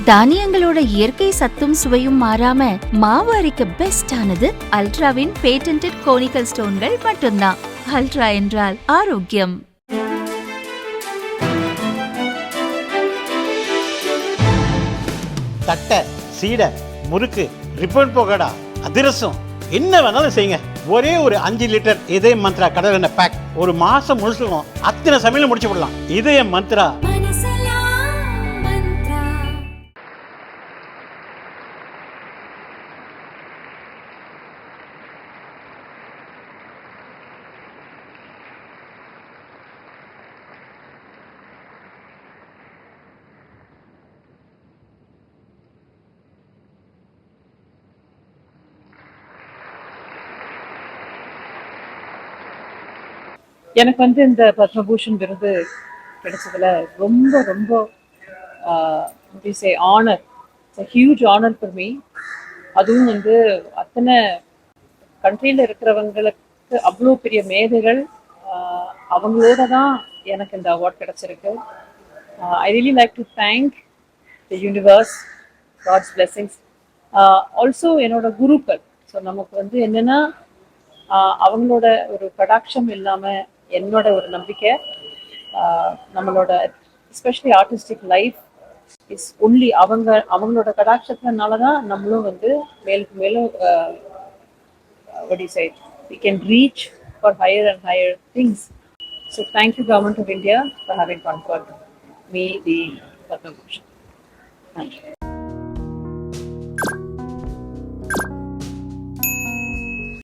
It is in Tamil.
தானியங்களோட இயற்கை சத்தும் சுவையும் மாறாம மாவு அரைக்க பெஸ்ட் ஆனது அல்ட்ராவின் பேட்டன்டட் கோனிக்கல் ஸ்டோன்கள் மட்டும்தான். அல்ட்ரா என்றால் ஆரோக்கியம். தட்டை, சீடை, முறுக்கு, ரிப்பன் பகோடா, அதிரசம் என்ன வேணாலும் செய்யுங்க. ஒரே ஒரு 5 லிட்டர் இதய மந்த்ரா கடல் எண்ணெய் பேக் ஒரு மாசம் முழுசுக்கும் அத்தனை சமையல முடிச்சு விடலாம். இதய மந்த்ரா. எனக்கு இந்த பத்மபூஷன் விருது கிடைச்சதுல ரொம்ப ரொம்ப honour, huge honour for me. அதுவும் அத்தனை கண்ட்ரியில் இருக்கிறவங்களுக்கு அவ்வளோ பெரிய மேதைகள், அவங்களோட தான் எனக்கு இந்த அவார்ட் கிடைச்சிருக்கு. I really like to thank the universe, God's blessings. Also என்னோட குருக்கள். ஸோ நமக்கு என்னன்னா அவங்களோட ஒரு கடாட்சம் இல்லாமல் என்னோட ஒரு நம்பிக்கை, நம்மளோட especially artistic life is only அவங்களோட கடாட்சத்தினால தான் நம்மளும் மேலுக்கு மேலும் what do you say, we can reach for higher and higher things. So thank you, Government of India, for having conferred me the Padma Bhushan. Thank you.